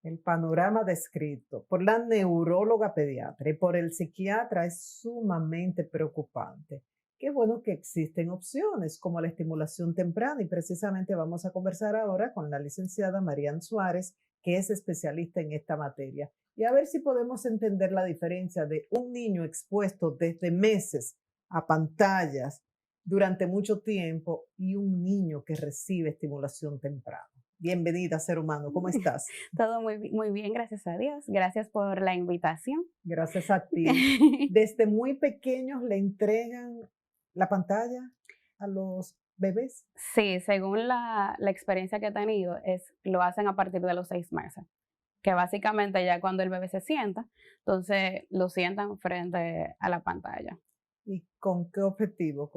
El panorama descrito por la neuróloga pediatra y por el psiquiatra es sumamente preocupante. Qué bueno que existen opciones como la estimulación temprana y precisamente vamos a conversar ahora con la licenciada Marian Suárez, que es especialista en esta materia, y a ver si podemos entender la diferencia de un niño expuesto desde meses a pantallas durante mucho tiempo y un niño que recibe estimulación temprana. Bienvenida, ser humano, ¿cómo estás? Todo muy bien, gracias a Dios. Gracias por la invitación. Gracias a ti. Desde muy pequeños le entregan la pantalla a los bebés. Sí, según la experiencia que he tenido, lo hacen a partir de los 6 meses, que básicamente ya cuando el bebé se sienta, entonces lo sientan frente a la pantalla, ¿Y con qué objetivo?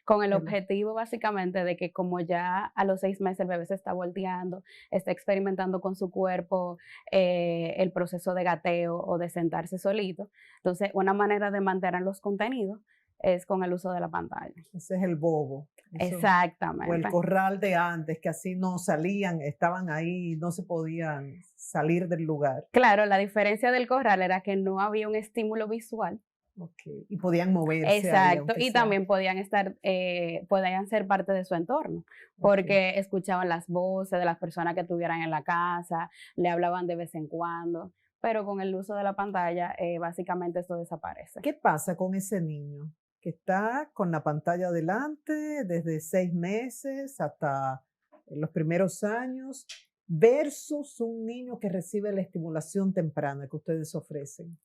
con el El- objetivo básicamente de que como ya a los 6 meses el bebé se está volteando, está experimentando con su cuerpo el proceso de gateo o de sentarse solito, entonces una manera de mantener los contenidos es con el uso de la pantalla. Ese es el bobo. Eso. O el Exactamente. corral de antes, que así no salían, estaban ahí, no se podían salir del lugar. Claro, la diferencia del corral era que no había un estímulo visual. Ok. Y podían moverse ahí, Exacto, aunque y sea. también podían ser parte de su entorno, Ok. porque escuchaban las voces de las personas que estuvieran en la casa, le hablaban de vez en cuando, pero con el uso de la pantalla, básicamente esto desaparece. ¿Qué pasa con ese niño que está con la pantalla delante desde 6 meses hasta los primeros años versus un niño que recibe la estimulación temprana que ustedes ofrecen?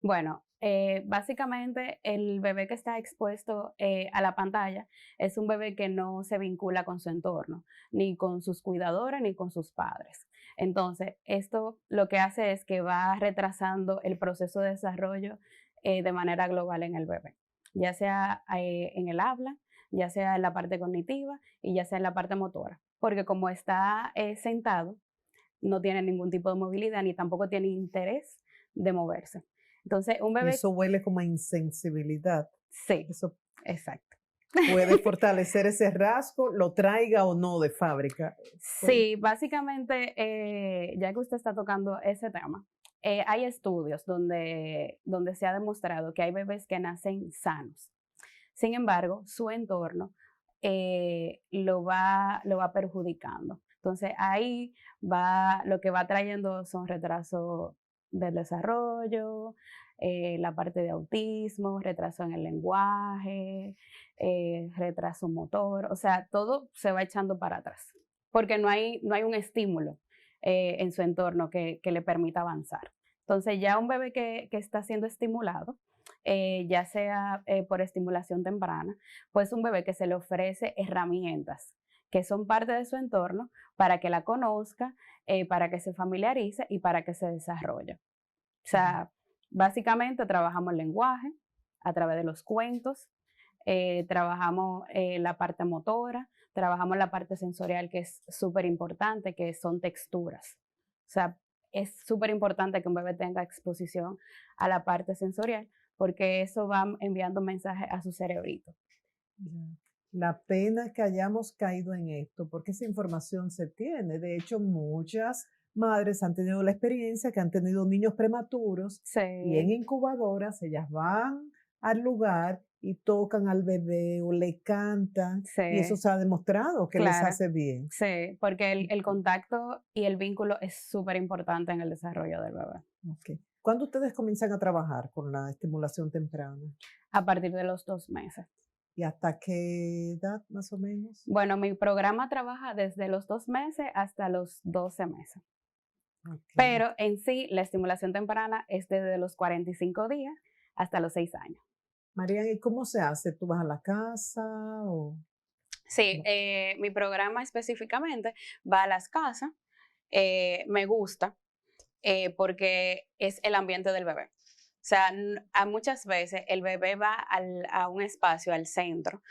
Bueno, básicamente el bebé que está expuesto a la pantalla es un bebé que no se vincula con su entorno, ni con sus cuidadores, ni con sus padres. Entonces, esto lo que hace es que va retrasando el proceso de desarrollo de manera global en el bebé, ya sea en el habla, ya sea en la parte cognitiva y ya sea en la parte motora, porque como está sentado, no tiene ningún tipo de movilidad ni tampoco tiene interés de moverse. Entonces, un Y bebé, eso huele como a insensibilidad. sí, Eso exacto. puede fortalecer ese rasgo, lo traiga o no de fábrica. Puede. Sí, básicamente, ya que usted está tocando ese tema, hay estudios donde se ha demostrado que hay bebés que nacen sanos. Sin embargo, su entorno lo va perjudicando. Entonces, ahí lo que va trayendo son retrasos del desarrollo, la parte de autismo, retraso en el lenguaje, retraso motor, o sea, todo se va echando para atrás, porque no hay un estímulo en su entorno que le permita avanzar. Entonces, ya un bebé que está siendo estimulado, ya sea por estimulación temprana, pues un bebé que se le ofrece herramientas que son parte de su entorno para que la conozca, para que se familiarice y para que se desarrolle. O Ujú. sea, básicamente trabajamos el lenguaje a través de los cuentos, trabajamos la parte motora, trabajamos la parte sensorial que es súper importante, que son texturas. O sea, es súper importante que un bebé tenga exposición a la parte sensorial porque eso va enviando mensajes a su cerebrito. Ya. La pena que hayamos caído en esto, porque esa información se tiene. De hecho, muchas madres han tenido la experiencia que han tenido niños prematuros y en Sí, incubadoras ellas van al lugar y tocan al bebé o le cantan y eso sí, se ha demostrado que les claro. hace bien. Sí, porque el contacto y el vínculo es súper importante en el desarrollo del bebé. Ok. ¿Cuándo ustedes comienzan a trabajar con la estimulación temprana? A partir de los 2 meses. ¿Y hasta qué edad más o menos? Bueno, mi programa trabaja desde los 2 meses hasta los 12 meses. Ok. Pero en sí, la estimulación temprana es desde los 45 días hasta los 6 años. María, ¿y cómo se hace? ¿Tú vas a la casa o...? Sí, mi programa específicamente va a las casas. Me gusta porque es el ambiente del bebé. O sea, a muchas veces el bebé va a un espacio, al centro.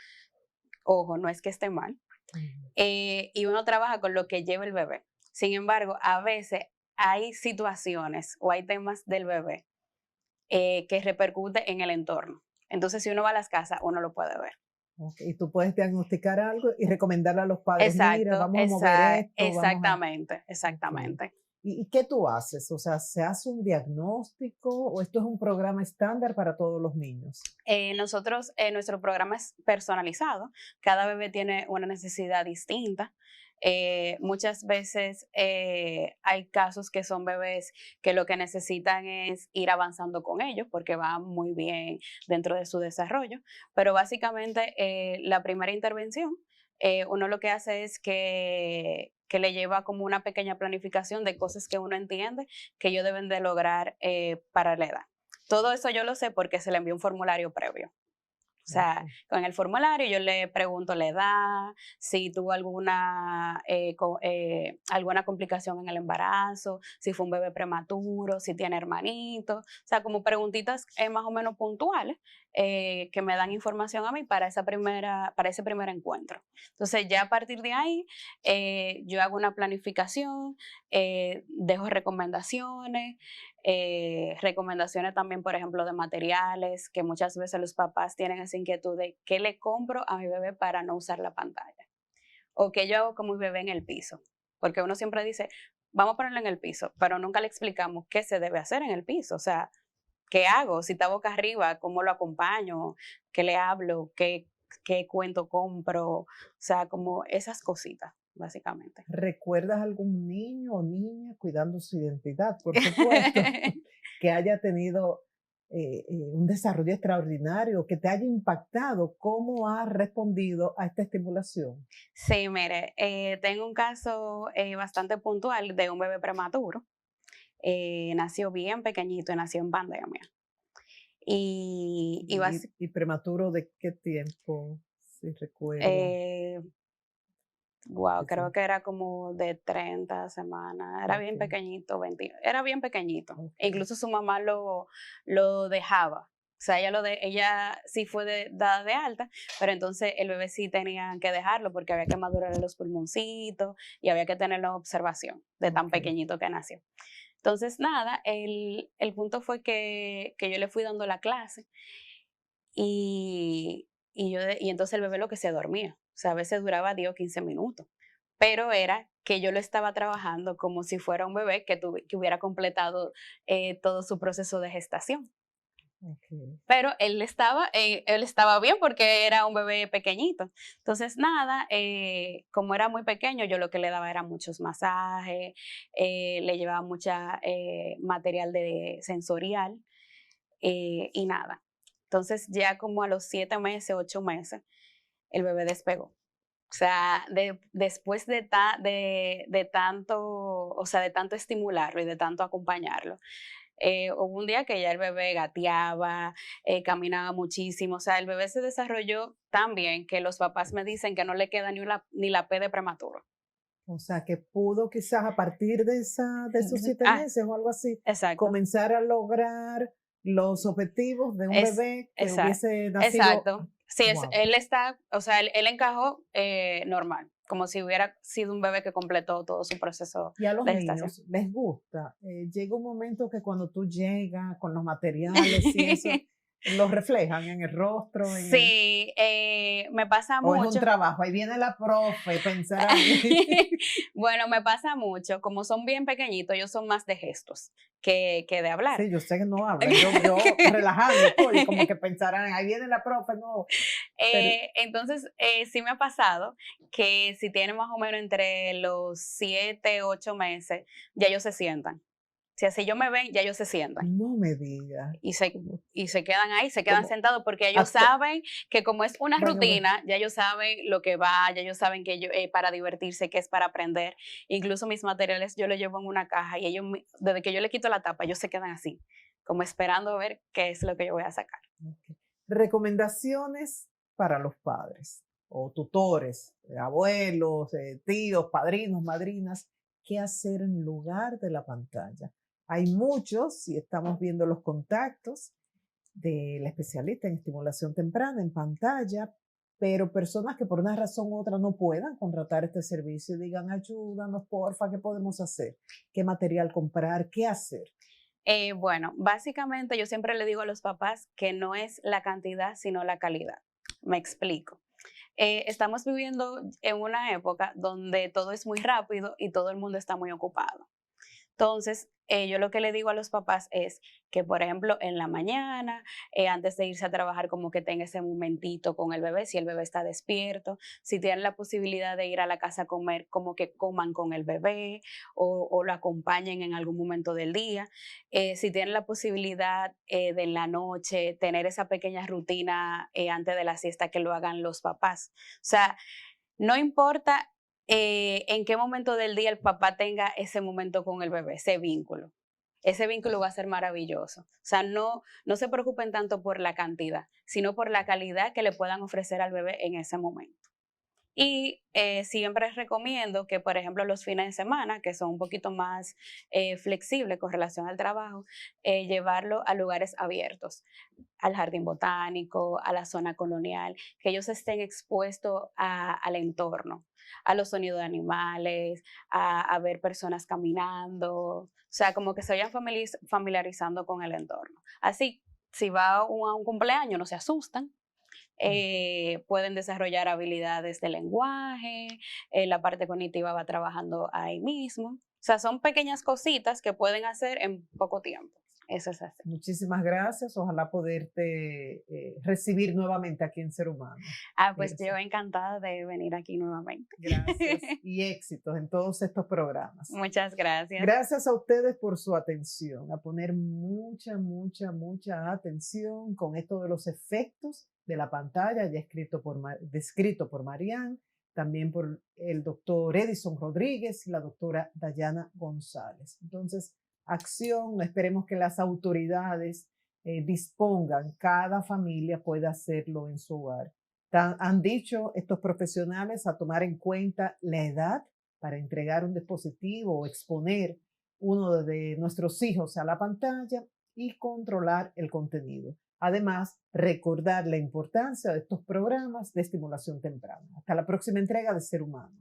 Ojo, no es que esté mal. Ujú. Y uno trabaja con lo que lleva el bebé. Sin embargo, a veces hay situaciones o hay temas del bebé que repercute en el entorno. Entonces, si uno va a las casas, uno lo puede ver. Ok, y tú puedes diagnosticar algo y recomendarle a los padres, mira, Exacto, vamos a mover esto, vamos a... exactamente, Ok. exactamente. ¿Y qué tú haces? O sea, ¿se hace un diagnóstico o esto es un programa estándar para todos los niños? Nosotros, nuestro programa es personalizado, cada bebé tiene una necesidad distinta. Muchas veces hay casos que son bebés que lo que necesitan es ir avanzando con ellos porque van muy bien dentro de su desarrollo, pero básicamente la primera intervención, uno lo que hace es que le lleva como una pequeña planificación de cosas que uno entiende que ellos deben de lograr para la edad. Todo eso yo lo sé porque se le envió un formulario previo. O sea, Ok. con el formulario yo le pregunto la edad, si tuvo alguna complicación en el embarazo, si fue un bebé prematuro, si tiene hermanitos. O sea, como preguntitas más o menos puntuales que me dan información a mí para ese primer encuentro. Entonces, ya a partir de ahí, yo hago una planificación, dejo recomendaciones. Recomendaciones también, por ejemplo, de materiales, que muchas veces los papás tienen esa inquietud de qué le compro a mi bebé para no usar la pantalla, o qué yo hago con mi bebé en el piso, porque uno siempre dice, vamos a ponerlo en el piso, pero nunca le explicamos qué se debe hacer en el piso, o sea, qué hago, si está boca arriba, cómo lo acompaño, qué le hablo, qué cuento compro, o sea, como esas cositas, básicamente. ¿Recuerdas algún niño o niña cuidando su identidad, por supuesto, que haya tenido un desarrollo extraordinario, que te haya impactado? ¿Cómo has respondido a esta estimulación? Sí, mire, tengo un caso bastante puntual de un bebé prematuro. Nació bien pequeñito y nació en pandemia. Y ¿Y prematuro de qué tiempo, si recuerdas? eh, wow, Que creo son- que era como de 30 semanas, era bien Ok, pequeñito, era bien pequeñito. ok, E incluso su mamá lo dejaba. O sea, ella sí fue dada de alta, pero entonces el bebé sí tenían que dejarlo porque había que madurarle los pulmoncitos y había que tenerlo en observación de tan ok. pequeñito que nació. Entonces, nada, el punto fue que yo le fui dando la clase y entonces el bebé lo que se dormía. O sea, a veces duraba 10 o 15 minutos. Pero era que yo lo estaba trabajando como si fuera un bebé que hubiera completado todo su proceso de gestación. Ok. Pero él estaba bien porque era un bebé pequeñito. Entonces, nada, como era muy pequeño, yo lo que le daba era muchos masajes, le llevaba mucha material sensorial y nada. Entonces, ya como a los 7 meses, 8 meses, el bebé despegó. O sea, después de tanto, o sea, de tanto estimularlo y de tanto acompañarlo, hubo un día que ya el bebé gateaba, caminaba muchísimo, o sea, el bebé se desarrolló tan bien que los papás me dicen que no le queda ni la P de prematuro. O sea, que pudo quizás a partir de esos 7 meses o algo así, Exacto. comenzar a lograr los objetivos de un Es, bebé que exacto, hubiese nacido. exacto. Sí, Wow. él está, o sea, él encajó normal, como si hubiera sido un bebé que completó todo su proceso Y a los de gestación. niños les gusta. Llega un momento que cuando tú llegas con los materiales y eso, los reflejan en el rostro, Sí, me pasa o es un mucho. trabajo. Ahí viene la profe, pensarán. Bueno, me pasa mucho, como son bien pequeñitos, ellos son más de gestos que de hablar. Sí, yo sé que no hablan. Yo relajando estoy, como que pensarán, ahí viene la profe, no. Pero, Entonces, sí me ha pasado que si tienen más o menos entre los 7, 8 meses, ya ellos se sientan. Si así yo me ven, ya ellos se sientan. no me digas. Y se, Como, y se quedan ahí, se quedan como sentados porque ellos acto- saben que como es una bueno, bueno. rutina, ya ellos saben lo que va, ya ellos saben que para divertirse, que es para aprender. Incluso mis materiales yo los llevo en una caja y desde que yo le quito la tapa, ellos se quedan así, como esperando a ver qué es lo que yo voy a sacar. Ok. Recomendaciones para los padres o tutores, abuelos, tíos, padrinos, madrinas, qué hacer en lugar de la pantalla. Hay muchos, y estamos viendo los contactos del especialista en estimulación temprana en pantalla, pero personas que por una razón u otra no puedan contratar este servicio y digan, ayúdanos, porfa, ¿qué podemos hacer? ¿Qué material comprar? ¿Qué hacer? Bueno, básicamente yo siempre le digo a los papás que no es la cantidad, sino la calidad. Me explico. Estamos viviendo en una época donde todo es muy rápido y todo el mundo está muy ocupado. Entonces, yo lo que le digo a los papás es que, por ejemplo, en la mañana, antes de irse a trabajar, como que tenga ese momentito con el bebé, si el bebé está despierto, si tienen la posibilidad de ir a la casa a comer, como que coman con el bebé o lo acompañen en algún momento del día. Si tienen la posibilidad de en la noche tener esa pequeña rutina antes de la siesta, que lo hagan los papás. O sea, no importa en qué momento del día el papá tenga ese momento con el bebé, ese vínculo. Ese vínculo va a ser maravilloso. O sea, no se preocupen tanto por la cantidad, sino por la calidad que le puedan ofrecer al bebé en ese momento. Y siempre recomiendo que, por ejemplo, los fines de semana, que son un poquito más flexibles con relación al trabajo, llevarlo a lugares abiertos, al jardín botánico, a la zona colonial, que ellos estén expuestos al entorno, a los sonidos de animales, a ver personas caminando, o sea, como que se vayan familiarizando con el entorno. Así, si va a un cumpleaños, no se asustan, pueden desarrollar habilidades de lenguaje, la parte cognitiva va trabajando ahí mismo. O sea, son pequeñas cositas que pueden hacer en poco tiempo. Eso es así. Muchísimas gracias. Ojalá poderte recibir nuevamente aquí en Ser Humano. Pues yo encantada de venir aquí nuevamente. Gracias y éxitos en todos estos programas. Muchas gracias. Gracias a ustedes por su atención, a poner mucha, mucha, mucha atención con esto de los efectos de la pantalla, ya descrito por Marianne, también por el doctor Edison Rodríguez y la doctora Dayana González. Entonces, acción, esperemos que las autoridades dispongan, cada familia pueda hacerlo en su hogar. Han dicho estos profesionales a tomar en cuenta la edad para entregar un dispositivo o exponer uno de nuestros hijos a la pantalla y controlar el contenido. Además, recordar la importancia de estos programas de estimulación temprana. Hasta la próxima entrega de Ser Humano.